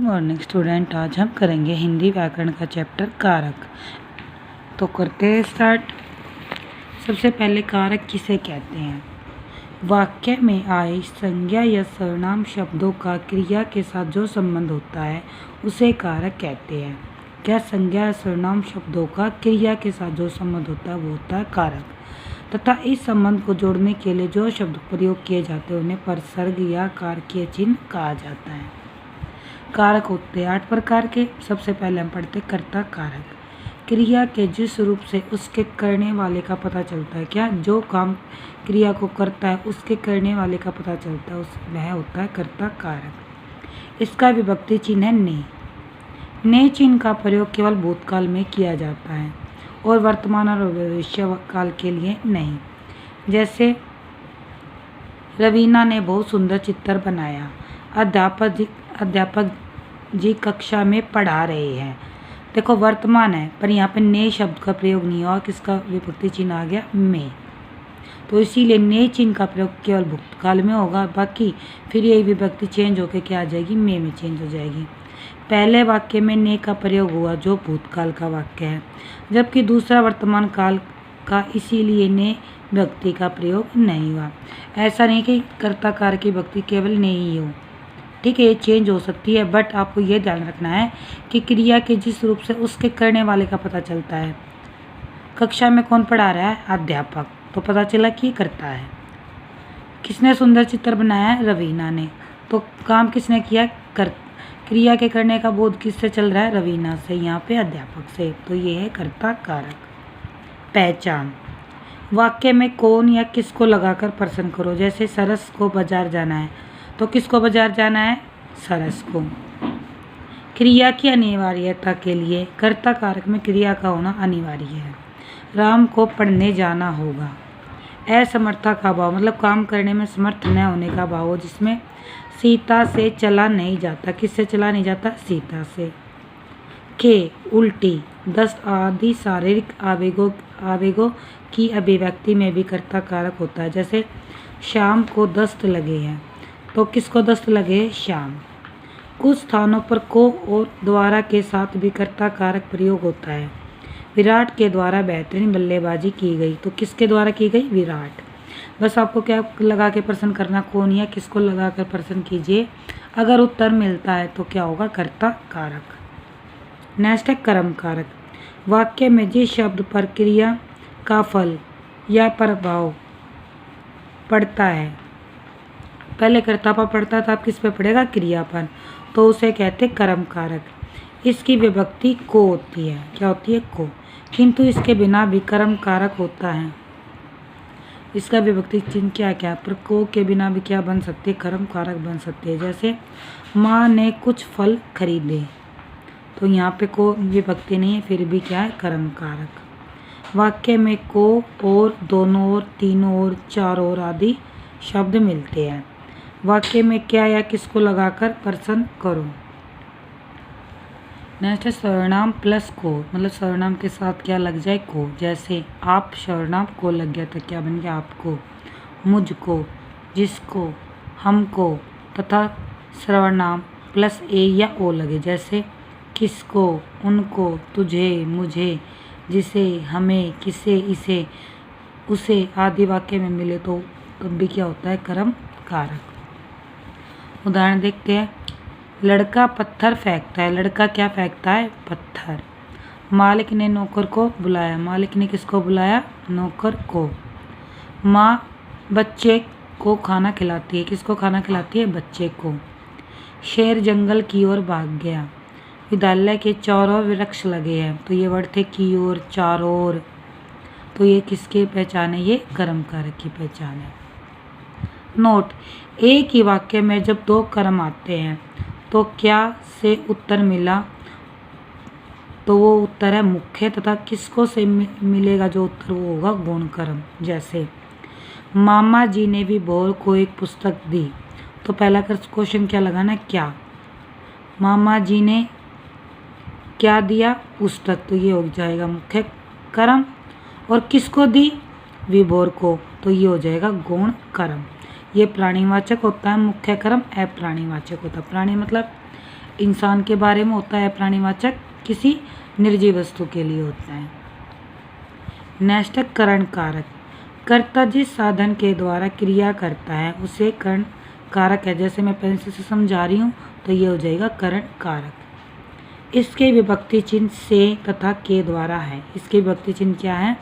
Morning student. आज हम करेंगे हिंदी व्याकरण का चैप्टर कारक। तो करते हैं स्टार्ट। सबसे पहले कारक किसे कहते हैं? वाक्य में आए संज्ञा या सर्वनाम शब्दों का क्रिया के साथ जो संबंध होता है उसे कारक कहते हैं। क्या संज्ञा या सर्वनाम शब्दों का क्रिया के साथ जो संबंध होता है वो होता है कारक, तथा इस संबंध को जोड़ने के लिए जो शब्द प्रयोग किए जाते हैं उन्हें परसर्ग या कारकीय चिन्ह कहा जाता है। कारक होते हैं 8 प्रकार के। सबसे पहले हम पढ़ते कर्ता कारक। क्रिया के जिस रूप से उसके करने वाले का पता चलता है, क्या जो काम क्रिया को करता है उसके करने वाले का पता चलता है, उस वह होता है कर्ता कारक। इसका विभक्ति चिन्ह है ने। ने चिन्ह का प्रयोग केवल भूतकाल में किया जाता है और वर्तमान और भविष्य काल के लिए नहीं। जैसे रवीना ने बहुत सुंदर चित्र बनाया। अध्यापक जी कक्षा में पढ़ा रहे हैं। देखो वर्तमान है पर यहाँ पे ने शब्द का प्रयोग नहीं हुआ, किसका विभक्ति चिन्ह आ गया में। तो इसीलिए ने चिन्ह का प्रयोग केवल भूतकाल में होगा, बाकी फिर यही विभक्ति चेंज होकर क्या आ जाएगी, में चेंज हो जाएगी। पहले वाक्य में ने का प्रयोग हुआ जो भूतकाल का वाक्य है, जबकि दूसरा वर्तमान काल का, इसीलिए ने विभक्ति का प्रयोग नहीं हुआ। ऐसा नहीं कि कर्ता कारक की विभक्ति केवल ने ही हो, ठीक है, ये चेंज हो सकती है, बट आपको ये ध्यान रखना है कि क्रिया के जिस रूप से उसके करने वाले का पता चलता है। कक्षा में कौन पढ़ा रहा है? अध्यापक, तो पता चला कि करता है। किसने सुंदर चित्र बनाया है? रवीना ने, तो काम किसने किया? क्रिया के करने का बोध किससे चल रहा है? रवीना से, यहाँ पे अध्यापक से, तो ये है कर्ता कारक। पहचान। वाक्य में कौन या किसको लगाकर प्रश्न करो। जैसे सरस को बाजार जाना है, तो किसको बाजार जाना है? सरस को। क्रिया की अनिवार्यता के लिए कर्ता कारक में क्रिया का होना अनिवार्य है। राम को पढ़ने जाना होगा। असमर्थता का भाव, मतलब काम करने में समर्थ न होने का भाव हो, जिसमें सीता से चला नहीं जाता। किससे चला नहीं जाता? सीता से। के उल्टी, दस्त आदि शारीरिक आवेगों की अभिव्यक्ति में भी कर्ता कारक होता है। जैसे शाम को दस्त लगे हैं, तो किसको दस्त लगे? शाम। कुछ स्थानों पर को और द्वारा के साथ भी कर्ता कारक प्रयोग होता है। विराट के द्वारा बेहतरीन बल्लेबाजी की गई, तो किसके द्वारा की गई? विराट। बस आपको क्या लगा के प्रश्न करना, कौन या किसको लगा कर प्रश्न कीजिए। अगर उत्तर मिलता है तो क्या होगा? कर्ता कारक। नेक्स्ट है कर्म कारक। वाक्य में जिस शब्द पर क्रिया का फल या प्रभाव पड़ता है, पहले कर्ता पर पड़ता था, अब किस पे पड़ेगा? क्रिया पर, तो उसे कहते कर्म कारक। इसकी विभक्ति को होती है। क्या होती है? को। किंतु इसके बिना भी कर्म कारक होता है। इसका विभक्ति चिन्ह क्या क्या, पर को के बिना भी क्या बन सकती है? कर्म कारक बन सकती है। जैसे माँ ने कुछ फल खरीदे, तो यहाँ पे को विभक्ति नहीं है, फिर भी क्या है? कर्म कारक। वाक्य में को और, दोनों और, तीनों और, चार और आदि शब्द मिलते हैं। वाक्य में क्या या किसको लगाकर प्रश्न करो। नेक्स्ट है सर्वनाम प्लस को, मतलब सर्वनाम के साथ क्या लग जाए? को। जैसे आप सर्वनाम को लग गया तो क्या बन गया? आपको, मुझको, जिसको, हमको, तथा सर्वनाम प्लस ए या ओ लगे। जैसे किसको, उनको, तुझे, मुझे, जिसे, हमें, किसे, इसे, उसे आदि वाक्य में मिले तो तब भी क्या होता है? कर्म कारक। उदाहरण देखते हैं। लड़का पत्थर फेंकता है। लड़का क्या फेंकता है? पत्थर। मालिक ने नौकर को बुलाया। मालिक ने किसको बुलाया? नौकर को। माँ बच्चे को खाना खिलाती है। किसको खाना खिलाती है? बच्चे को। शेर जंगल की ओर भाग गया। विद्यालय के चारों वृक्ष लगे हैं, तो ये वर्ड थे की ओर, चारों ओर, तो ये किसकी पहचान है? ये कर्म कारक की पहचान है। नोट, एक ही वाक्य में जब दो कर्म आते हैं तो क्या से उत्तर मिला, तो वो उत्तर है मुख्य, तथा किसको से मिलेगा जो उत्तर, वो होगा गौण कर्म। जैसे मामा जी ने भी भोर को एक पुस्तक दी, तो पहला क्वेश्चन क्या लगाना? क्या। मामा जी ने क्या दिया? पुस्तक, तो ये हो जाएगा मुख्य कर्म। और किसको दी? विभोर को, तो ये हो जाएगा गौण कर्म। ये प्राणीवाचक होता है मुख्य कर्म, अप्राणीवाचक होता है। प्राणी मतलब इंसान के बारे में होता है, प्राणीवाचक किसी निर्जीव वस्तु के लिए होता है। नेक्स्ट है करण कारक। कर्ता जिस साधन के द्वारा क्रिया करता है उसे करण कारक है। जैसे मैं पेंसिल से समझा रही हूँ तो ये हो जाएगा करण कारक। इसके विभक्ति चिन्ह से तथा के द्वारा है। इसके विभक्ति चिन्ह क्या है?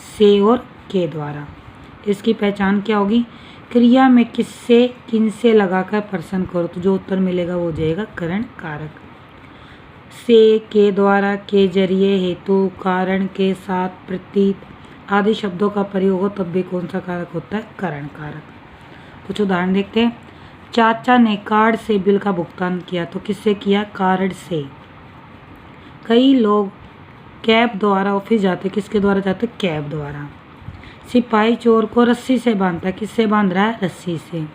से और के द्वारा। इसकी पहचान क्या होगी? क्रिया में किससे किनसे लगाकर प्रश्न करो तो जो उत्तर मिलेगा वो हो जाएगा करण कारक। से, के द्वारा, के जरिए, हेतु, कारण, के साथ, प्रतीत आदि शब्दों का प्रयोग हो तब भी कौन सा कारक होता है? करण कारक। कुछ उदाहरण देखते हैं। चाचा ने कार्ड से बिल का भुगतान किया तो किससे किया? कार्ड से। कई लोग कैब द्वारा ऑफिस जाते, किसके द्वारा जाते? कैब द्वारा। सिपाही चोर को रस्सी से बांधता, किससे बांध रहा है? रस्सी से।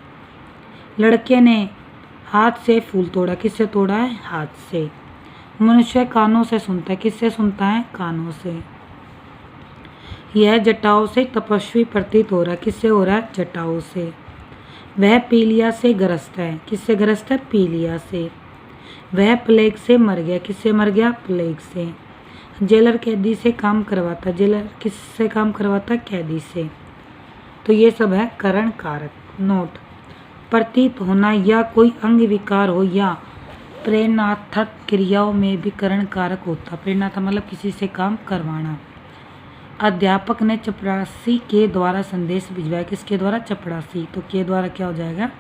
लड़के ने हाथ से फूल तोड़ा, किससे तोड़ा है? हाथ से। मनुष्य कानों से सुनता है, किससे सुनता है? कानों से। यह जटाओं से तपस्वी प्रतीत हो रहा है, किससे हो रहा है? जटाओं से। वह पीलिया से ग्रस्त है, किससे ग्रस्त है? पीलिया से। वह प्लेग से मर गया, किससे मर गया? प्लेग से। जेलर कैदी से काम करवाता, जेलर किससे काम करवाता? कैदी से। तो ये सब है करण कारक। नोट: प्रतीत होना या कोई अंग विकार हो या प्रेरणार्थक क्रियाओं में भी करण कारक होता। प्रेरणार्थक मतलब किसी से काम करवाना। अध्यापक ने चपरासी के द्वारा संदेश भिजवाया, किसके द्वारा? चपरासी। तो के द्वारा क्या हो जाएगा?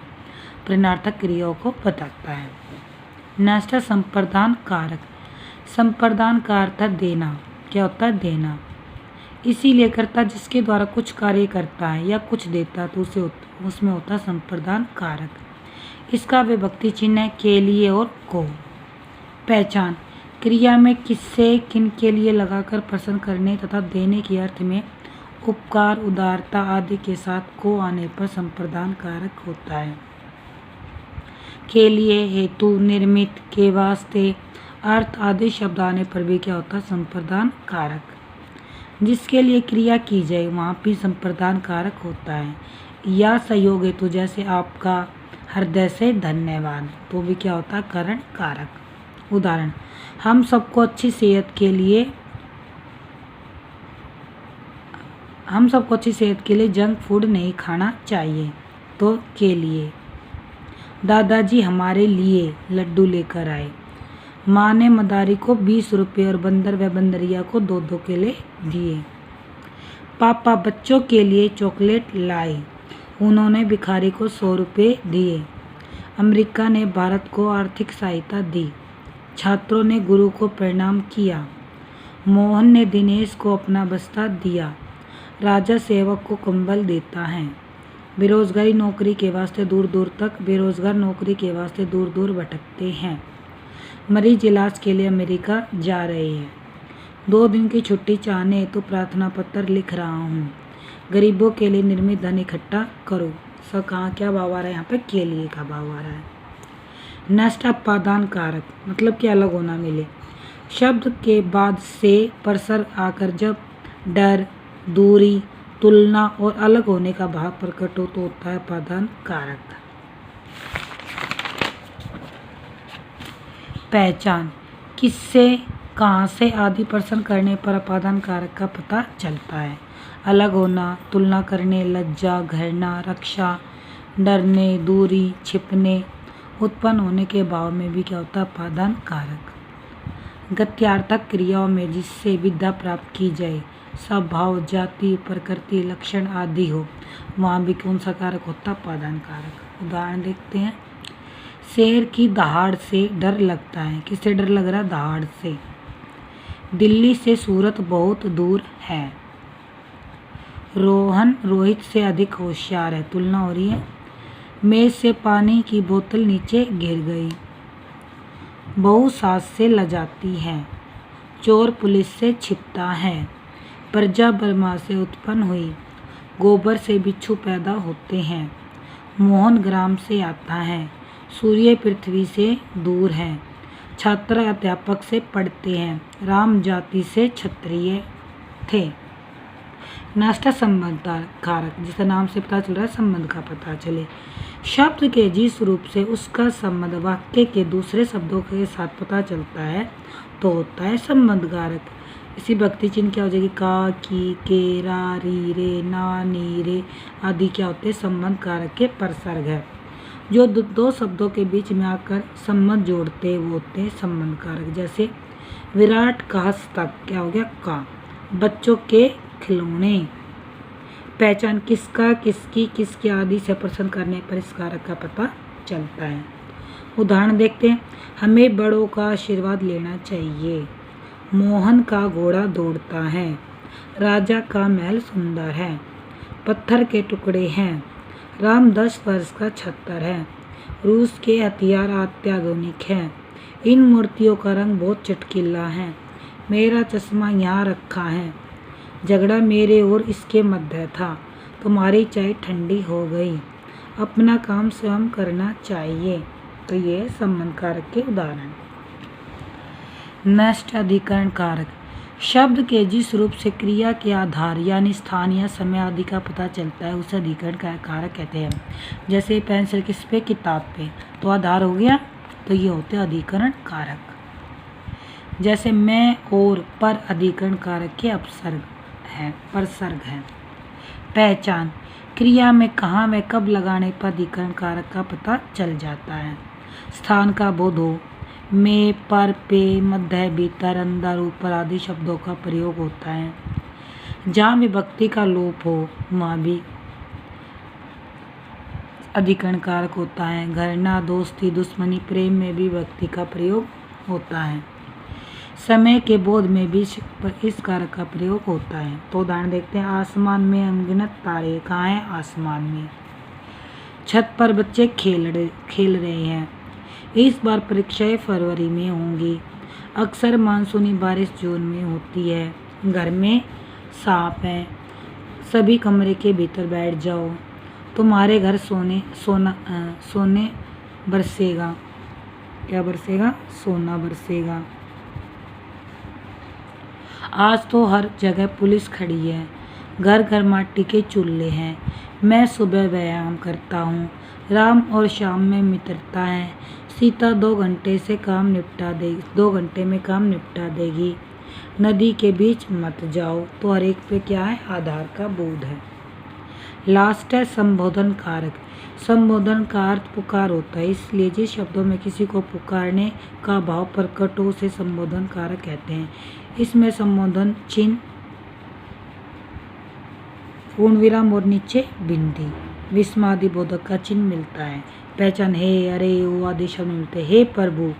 प्रेरणार्थक क्रियाओं को बताता है। नेक्स्ट है संप्रदान कारक। संप्रदान का अर्थ है देना। क्या होता है? देना। इसीलिए कर्ता जिसके द्वारा कुछ कार्य करता है या कुछ देता है तो उसमें होता है संप्रदान कारक। इसका विभक्ति चिन्ह है के लिए और को। पहचान: क्रिया में किससे किन के लिए लगाकर प्रश्न करने तथा देने के अर्थ में उपकार, उदारता आदि के साथ को आने पर संप्रदान कारक होता है। के लिए, हेतु, निर्मित, के वास्ते, अर्थ आदि शब्द आने पर भी क्या होता है? संप्रदान कारक। जिसके लिए क्रिया की जाए वहाँ भी संप्रदान कारक होता है। या सहयोग हेतु, जैसे आपका हृदय से धन्यवाद, तो भी क्या होता है? करण कारक। उदाहरण: हम सबको अच्छी सेहत के लिए जंक फूड नहीं खाना चाहिए, तो के लिए। दादाजी हमारे लिए लड्डू लेकर आए। माँ ने मदारी को 20 रुपये और बंदर व बंदरिया को 2-2 केले दिए। पापा बच्चों के लिए चॉकलेट लाए, उन्होंने भिखारी को 100 रुपये दिए। अमेरिका ने भारत को आर्थिक सहायता दी। छात्रों ने गुरु को प्रणाम किया। मोहन ने दिनेश को अपना बस्ता दिया। राजा सेवक को कंबल देता है। बेरोजगार नौकरी के वास्ते दूर दूर भटकते हैं। मरीज इलाज के लिए अमेरिका जा रहे हैं। 2 दिन की छुट्टी चाहने तो प्रार्थना पत्र लिख रहा हूँ। गरीबों के लिए निर्मित धन इकट्ठा करो। सब कहाँ क्या भाव आ रहा है? यहाँ पे के लिए का भाव आ रहा है। नेक्स्ट अपादान कारक, मतलब कि अलग होना मिले। शब्द के बाद से परसर आकर जब डर, दूरी, तुलना और अलग होने का भाव प्रकट हो तो होता है अपादान कारक। पहचान: किससे, कहाँ से आदि प्रश्न करने पर अपादान कारक का पता चलता है। अलग होना, तुलना करने, लज्जा, घृणा, रक्षा, डरने, दूरी, छिपने, उत्पन्न होने के भाव में भी क्या होता है? अपादान कारक। गत्यार्थक क्रियाओं में जिससे विद्या प्राप्त की जाए, स्वभाव, जाति, प्रकृति, लक्षण आदि हो, वहाँ भी कौन सा कारक होता है? अपादान कारक। उदाहरण देखते हैं। शेर की दहाड़ से डर लगता है, किससे डर लग रहा है? दहाड़ से। दिल्ली से सूरत बहुत दूर है। रोहन रोहित से अधिक होशियार है, तुलना हो रही है। मेज से पानी की बोतल नीचे गिर गई। बहू सास से लजाती है। चोर पुलिस से छिपता है। प्रजा ब्रह्मा से उत्पन्न हुई। गोबर से बिच्छू पैदा होते हैं। मोहन ग्राम से आता है। सूर्य पृथ्वी से दूर है। छात्र अध्यापक से पढ़ते हैं। राम जाति से क्षत्रिय थे। नेक्स्ट है संबंध कारक, जिसका नाम से पता चल रहा है संबंध का पता चले। शब्द के जिस रूप से उसका संबंध वाक्य के दूसरे शब्दों के साथ पता चलता है तो होता है संबंध कारक। इसी भक्ति चिन्ह क्या हो जाएगी, का, की, के, रा, री, रे, ना, नी, रे आदि क्या होते हैं, संबंध कारक के परसर्ग है। जो दो शब्दों के बीच में आकर संबंध जोड़ते हैं वो होते हैं संबंध कारक। जैसे विराट का हस्तक क्या हो गया, का। बच्चों के खिलौने। पहचान किसका, किसकी, किसके आदि से प्रश्न करने पर इस कारक का पता चलता है। उदाहरण देखते हैं, हमें बड़ों का आशीर्वाद लेना चाहिए। मोहन का घोड़ा दौड़ता है। राजा का महल सुंदर है। पत्थर के टुकड़े हैं। राम 10 वर्ष का छत्तर है। रूस के हथियार अत्याधुनिक हैं। इन मूर्तियों का रंग बहुत चटकीला है। मेरा चश्मा यहाँ रखा है। झगड़ा मेरे और इसके मध्य था। तुम्हारी चाय ठंडी हो गई। अपना काम स्वयं करना चाहिए। तो ये संबंध कारक के उदाहरण। नेक्स्ट अधिकरण कारक। शब्द के जिस रूप से क्रिया के आधार यानी स्थान या समय आदि का पता चलता है उसे अधिकरण का कारक कहते हैं। जैसे पेंसिल किस पे, किताब पे, तो आधार हो गया, तो ये होते हैं अधिकरण कारक। जैसे मैं और पर अधिकरण कारक के अपसर्ग है, परसर्ग है। पहचान क्रिया में कहाँ व कब लगाने पर अधिकरण कारक का पता चल जाता है। स्थान का बोध हो, में, पर, पे, मध्य, भीतर, अंदर, ऊपर आदि शब्दों का प्रयोग होता है। जहाँ विभक्ति का लोप हो वहाँ भी अधिकरण कारक होता है। घृणा, दोस्ती, दुश्मनी, प्रेम में भी विभक्ति का प्रयोग होता है। समय के बोध में भी इस कारक का प्रयोग होता है। तो उदाहरण देखते हैं, आसमान में अनगिनत तारे। कहाँ हैं, आसमान में। छत पर बच्चे खेल रहे हैं। इस बार परीक्षाएं फरवरी में होंगी। अक्सर मानसूनी बारिश जून में होती है। घर में सांप है। सभी कमरे के भीतर बैठ जाओ। तुम्हारे घर सोने बरसेगा। क्या बरसेगा, सोना बरसेगा। आज तो हर जगह पुलिस खड़ी है। घर घर माटी के चूल्हे हैं। मैं सुबह व्यायाम करता हूँ। राम और शाम में मित्रता है। सीता 2 घंटे में काम निपटा देगी। नदी के बीच मत जाओ। तो हर एक पे क्या है, आधार का बोध है। लास्ट है संबोधन कारक। संबोधन का अर्थ पुकार होता है, इसलिए जिस शब्दों में किसी को पुकारने का भाव प्रकट हो उसे संबोधन कारक कहते हैं। इसमें संबोधन चिन्ह, पूर्ण विराम और नीचे बिंदी, विस्मादि बोधक का चिन्ह मिलता है। पहचान हे, अरे, ओ आदि शब्द मिलते हैं। हे प्रभु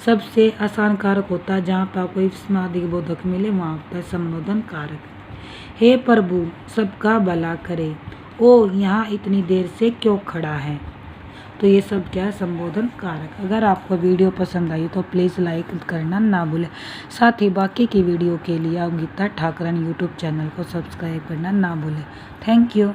सबसे आसान कारक होता है, जहाँ पर कोई विस्मादि बोधक मिले वहाँ होता है संबोधन कारक। हे प्रभु सबका भला करे। ओ यहाँ इतनी देर से क्यों खड़ा है। तो ये सब क्या है, संबोधन कारक। अगर आपको वीडियो पसंद आई तो प्लीज़ लाइक करना ना भूलें। साथ ही बाकी की वीडियो के लिए आप गीता ठाकरन यूट्यूब चैनल को सब्सक्राइब करना ना भूलें। Thank you.